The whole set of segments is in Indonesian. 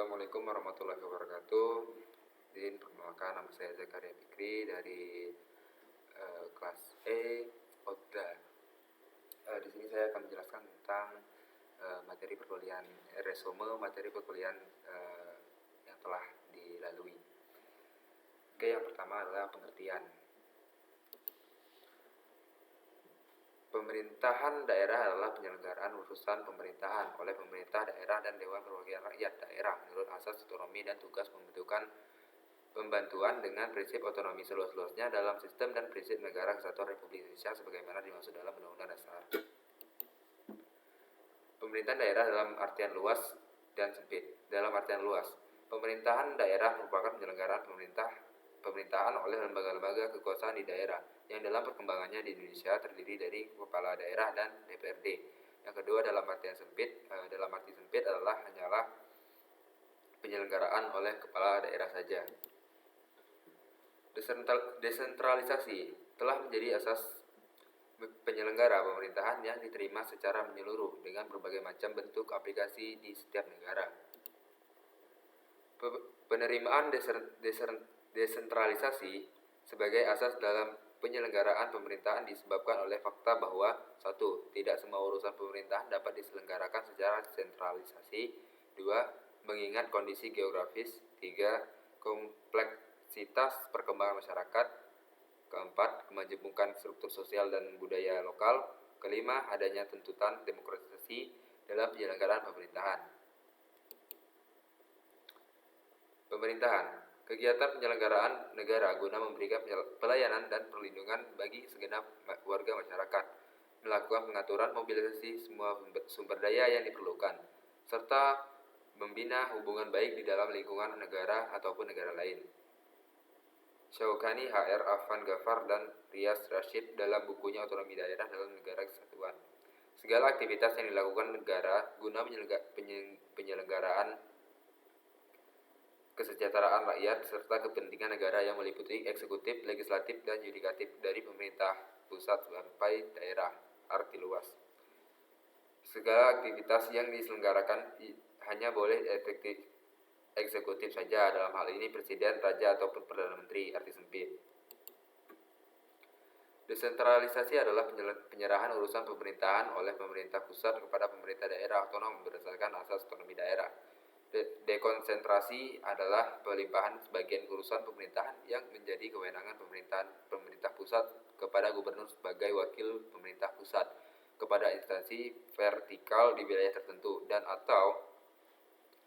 Assalamualaikum warahmatullahi wabarakatuh. Perkenalkan, nama saya Zakaria Fikri dari kelas E ODA. Di sini saya akan menjelaskan tentang materi perkuliahan materi perkuliahan yang telah dilalui. Oke, yang pertama adalah pengertian. Pemerintahan daerah adalah penyelenggaraan urusan pemerintahan oleh pemerintah daerah dan Dewan Perwakilan Rakyat daerah menurut asas otonomi dan tugas pembantuan dengan prinsip otonomi seluas-luasnya dalam sistem dan prinsip negara kesatuan Republik Indonesia sebagaimana dimaksud dalam Undang-Undang Dasar. Pemerintahan daerah dalam artian luas dan sempit. Dalam artian luas, pemerintahan daerah merupakan penyelenggaraan pemerintahan oleh lembaga-lembaga kekuasaan di daerah yang dalam perkembangannya di Indonesia terdiri dari kepala daerah dan DPRD. Yang kedua, dalam arti sempit hanyalah penyelenggaraan oleh kepala daerah saja. Desentralisasi telah menjadi asas penyelenggara pemerintahan yang diterima secara menyeluruh dengan berbagai macam bentuk aplikasi di setiap negara. Penerimaan desentralisasi sebagai asas dalam penyelenggaraan pemerintahan disebabkan oleh fakta bahwa 1. Tidak semua urusan pemerintahan dapat diselenggarakan secara sentralisasi. 2. Mengingat kondisi geografis. 3. Kompleksitas perkembangan masyarakat. 4. Kemajemukan struktur sosial dan budaya lokal. 5. Adanya tuntutan demokratisasi dalam penyelenggaraan pemerintahan. Pemerintahan, kegiatan penyelenggaraan negara guna memberikan pelayanan dan perlindungan bagi segenap warga masyarakat, melakukan pengaturan mobilisasi semua sumber daya yang diperlukan, serta membina hubungan baik di dalam lingkungan negara ataupun negara lain. Syaukani, H.R. Afan Ghaffar, dan Riyaz Rashid dalam bukunya Otonomi Daerah dalam Negara Kesatuan. Segala aktivitas yang dilakukan negara guna penyelenggaraan kesejahteraan rakyat serta kepentingan negara yang meliputi eksekutif, legislatif, dan yudikatif dari pemerintah pusat sampai daerah arti luas. Segala aktivitas yang diselenggarakan hanya boleh eksekutif saja, dalam hal ini presiden, raja, ataupun perdana menteri arti sempit. Desentralisasi adalah penyerahan urusan pemerintahan oleh pemerintah pusat kepada pemerintah daerah otonom berdasarkan asas otonomi daerah. Dekonsentrasi adalah pelimpahan sebagian urusan pemerintahan yang menjadi kewenangan pemerintah pusat kepada gubernur sebagai wakil pemerintah pusat, kepada instansi vertikal di wilayah tertentu, dan atau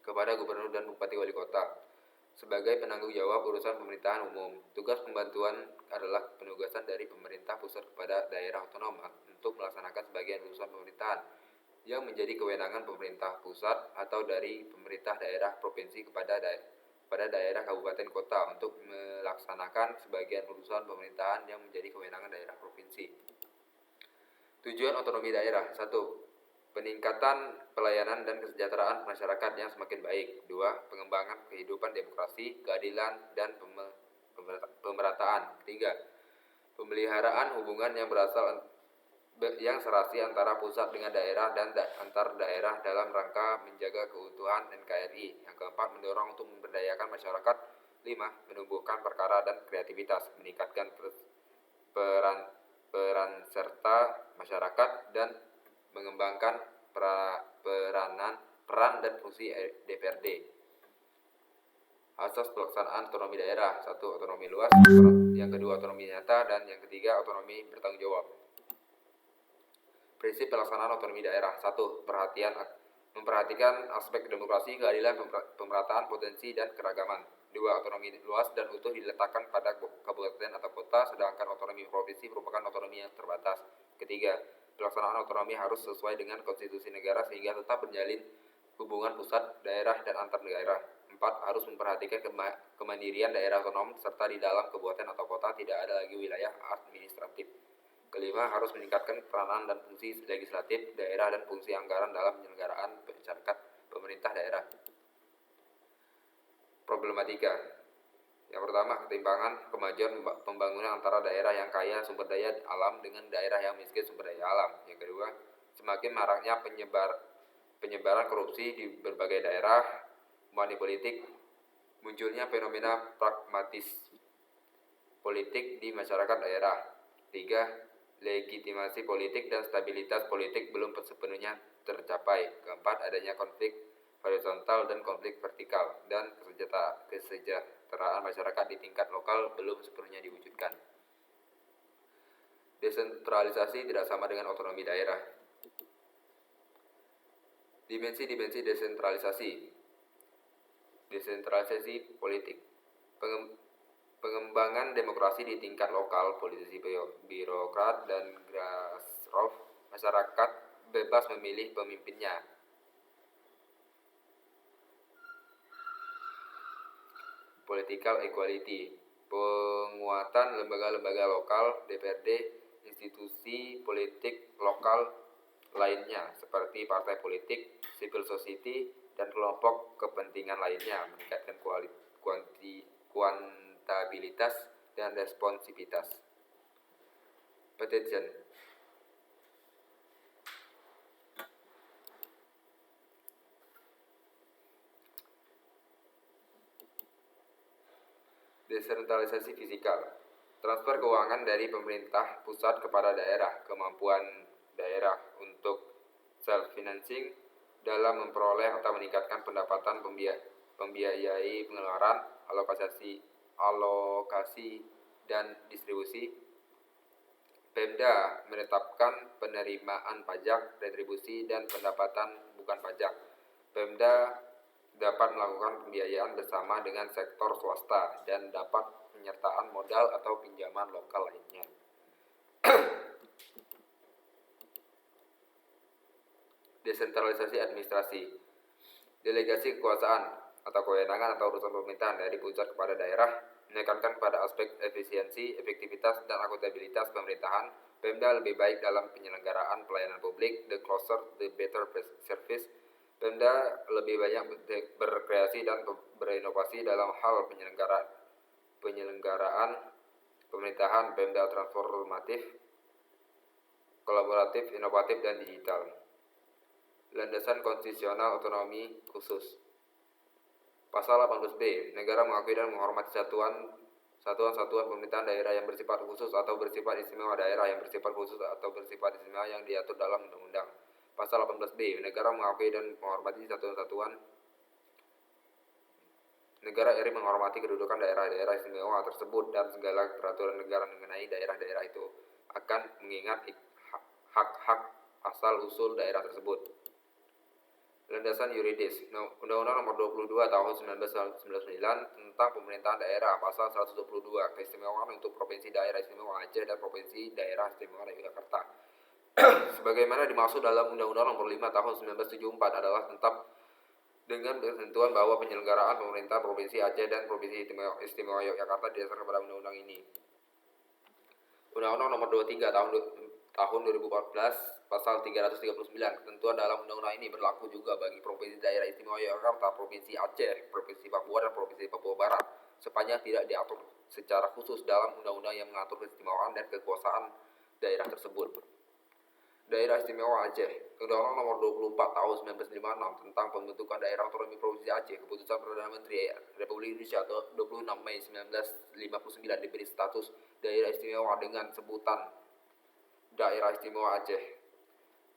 kepada gubernur dan bupati wali kota sebagai penanggung jawab urusan pemerintahan umum. Tugas pembantuan adalah penugasan dari pemerintah pusat kepada daerah otonom untuk melaksanakan sebagian urusan pemerintahan yang menjadi kewenangan pemerintah pusat atau dari pemerintah daerah provinsi kepada daerah kabupaten kota untuk melaksanakan sebagian urusan pemerintahan yang menjadi kewenangan daerah provinsi. Tujuan otonomi daerah. 1. Peningkatan pelayanan dan kesejahteraan masyarakat yang semakin baik. 2. Pengembangan kehidupan demokrasi, keadilan, dan pemerataan. 3. Pemeliharaan hubungan yang serasi antara pusat dengan daerah dan antar daerah dalam rangka menjaga keutuhan NKRI. Yang keempat, mendorong untuk memberdayakan masyarakat. 5. Menumbuhkan perkara dan kreativitas, meningkatkan peran serta masyarakat, dan mengembangkan peran dan fungsi DPRD. Asas pelaksanaan otonomi daerah. 1. Otonomi luas. Yang kedua, otonomi nyata. Dan yang ketiga, otonomi bertanggung jawab. Prinsip pelaksanaan otonomi daerah. 1. Memperhatikan aspek demokrasi, keadilan, pemerataan, potensi, dan keragaman. 2. Otonomi luas dan utuh diletakkan pada kabupaten atau kota, sedangkan otonomi provinsi merupakan otonomi yang terbatas. Ketiga, pelaksanaan otonomi harus sesuai dengan konstitusi negara sehingga tetap menjalin hubungan pusat, daerah, dan antar negara. 4. Harus memperhatikan kemandirian daerah otonom serta di dalam kabupaten atau kota tidak ada lagi wilayah administratif. 5. Harus meningkatkan peranan dan fungsi legislatif daerah dan fungsi anggaran dalam penyelenggaraan masyarakat pemerintah daerah. Problematika. Yang pertama, ketimpangan kemajuan pembangunan antara daerah yang kaya sumber daya alam dengan daerah yang miskin sumber daya alam. Yang kedua, semakin maraknya penyebaran korupsi di berbagai daerah money politik, munculnya fenomena pragmatis politik di masyarakat daerah. 3. Legitimasi politik dan stabilitas politik belum sepenuhnya tercapai. 4. Adanya konflik horizontal dan konflik vertikal, dan kesejahteraan masyarakat di tingkat lokal belum sepenuhnya diwujudkan. Desentralisasi tidak sama dengan otonomi daerah. Dimensi-dimensi desentralisasi. Desentralisasi politik. Pengembangan demokrasi di tingkat lokal, politisi, birokrat, dan grassroots, masyarakat bebas memilih pemimpinnya. Political equality. Penguatan lembaga-lembaga lokal, DPRD, institusi politik lokal lainnya seperti partai politik, civil society, dan kelompok kepentingan lainnya, meningkatkan kuantabilitas dan responsivitas. Petition. Desentralisasi fisikal. Transfer keuangan dari pemerintah pusat kepada daerah, kemampuan daerah untuk self-financing dalam memperoleh atau meningkatkan pendapatan pembiayai pengeluaran, alokasi dan distribusi. Pemda menetapkan penerimaan pajak, retribusi, dan pendapatan bukan pajak. Pemda dapat melakukan pembiayaan bersama dengan sektor swasta dan dapat penyertaan modal atau pinjaman lokal lainnya. Desentralisasi administrasi. Delegasi kekuasaan atau kewenangan atau urusan pemerintahan dari pusat kepada daerah, menekankan pada aspek efisiensi, efektivitas, dan akuntabilitas pemerintahan. Pemda lebih baik dalam penyelenggaraan pelayanan publik, the closer the better service. Pemda lebih banyak berkreasi dan berinovasi dalam hal penyelenggaraan pemerintahan. Pemda transformatif, kolaboratif, inovatif, dan digital. Landasan konstitusional otonomi khusus. Pasal 18B. Negara mengakui dan menghormati satuan-satuan pemerintahan daerah yang bersifat khusus atau bersifat istimewa, daerah yang bersifat khusus atau bersifat istimewa yang diatur dalam undang-undang. Pasal 18B. Negara mengakui dan menghormati Negara RI menghormati kedudukan daerah-daerah istimewa tersebut dan segala peraturan negara mengenai daerah-daerah itu akan mengingat hak-hak asal-usul daerah tersebut. Landasan yuridis. Undang-Undang Nomor 22 Tahun 1999 tentang Pemerintahan Daerah, Pasal 122, keistimewaan untuk Provinsi Daerah Istimewa Aceh dan Provinsi Daerah Istimewa Yogyakarta. Sebagaimana dimaksud dalam Undang-Undang Nomor 5 Tahun 1974 adalah tetap dengan ketentuan bahwa penyelenggaraan pemerintah Provinsi Aceh dan Provinsi Istimewa Yogyakarta didasarkan pada undang-undang ini. Undang-Undang Nomor 23 Tahun 2014 Pasal 339, ketentuan dalam undang-undang ini berlaku juga bagi Provinsi Daerah Istimewa Yogyakarta, Provinsi Aceh, Provinsi Papua, dan Provinsi Papua Barat, sepanjang tidak diatur secara khusus dalam undang-undang yang mengatur keistimewaan dan kekuasaan daerah tersebut. Daerah Istimewa Aceh. Undang-Undang Nomor 24 Tahun 1956 tentang pembentukan daerah otonomi Provinsi Aceh, Keputusan Perdana Menteri Republik Indonesia 26 Mei 1959 diberi status daerah istimewa dengan sebutan Daerah Istimewa Aceh.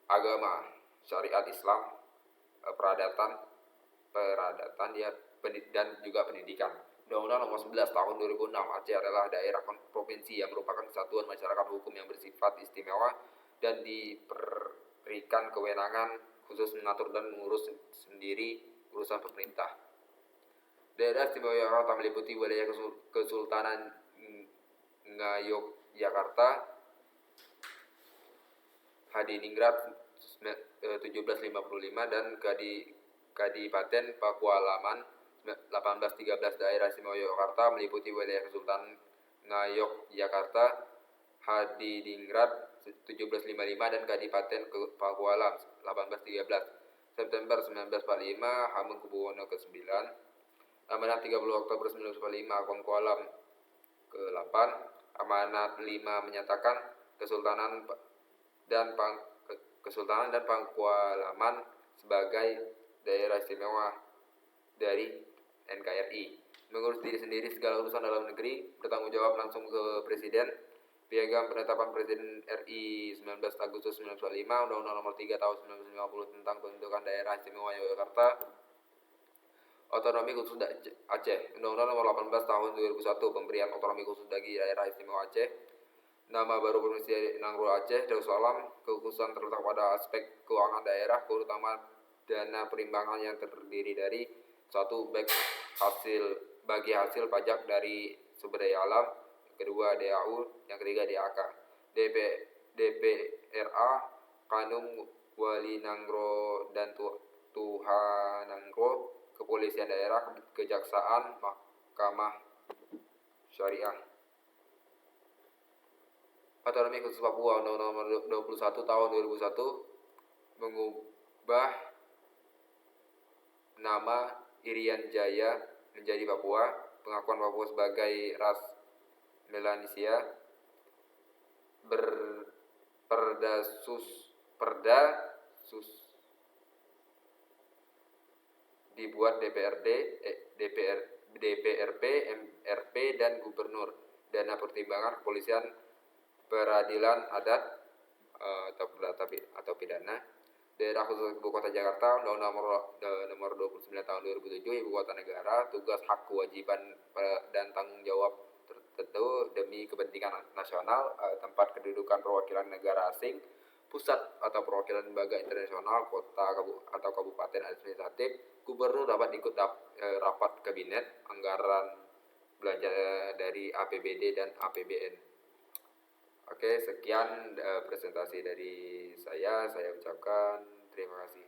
Agama, syariat Islam, peradatan dan juga pendidikan. Undang-Undang Nomor 11 Tahun 2006, Aceh adalah daerah provinsi yang merupakan kesatuan masyarakat hukum yang bersifat istimewa dan diberikan kewenangan khusus mengatur dan mengurus sendiri urusan pemerintah. Daerah Istimewa Yogyakarta meliputi wilayah Kesultanan Ngayogyakarta, Hadiningrat 1755, dan Kadipaten Pakualaman 1813. Daerah Istimewa Yogyakarta meliputi wilayah Kesultanan Ngayogyakarta, Hadiningrat 1755, dan Kadipaten Pakualam 1813. September 1945 Hamengkubuwono ke-9, Amanat 30 Oktober 1945 Pakualam ke-8, Amanat 5 menyatakan Kesultanan dan Pakualaman sebagai daerah istimewa dari NKRI. Mengurus diri sendiri segala urusan dalam negeri, bertanggung jawab langsung ke Presiden. Piagam penetapan Presiden RI 19 Agustus 1945, Undang-Undang Nomor 3 Tahun 1950 tentang pembentukan Daerah Istimewa Yogyakarta, Otonomi Khusus Aceh, Undang-Undang Nomor 18 Tahun 2001, pemberian otonomi khusus bagi Daerah Istimewa Aceh, nama baru Provinsi Nangro Aceh Darussalam, kekhususan terletak pada aspek keuangan daerah, terutama dana perimbangan yang terdiri dari satu bagi hasil pajak dari sumber daya alam, kedua DAU, yang ketiga DAK, DPRA, Kanum Wali Nangro dan Tuhanangro, Kepolisian Daerah, Kejaksaan, Mahkamah Syariah. Otonomi Khusus Papua, Undang-Undang Nomor 21 Tahun 2001 mengubah nama Irian Jaya menjadi Papua, pengakuan Papua sebagai ras Melanesia, Perda dibuat DPRP, MRP, dan Gubernur. Dana pertimbangan kepolisian, peradilan adat atau perdata atau pidana. Daerah khusus Ibu Kota Jakarta, Undang-Undang Nomor 29 Tahun 2007, Ibu Kota Negara, tugas, hak, kewajiban, dan tanggung jawab tertentu demi kepentingan nasional, tempat kedudukan perwakilan negara asing, pusat atau perwakilan lembaga internasional, kota atau kabupaten administratif. Gubernur dapat ikut rapat kabinet, anggaran belanja dari APBD dan APBN. Oke, sekian presentasi dari saya ucapkan terima kasih.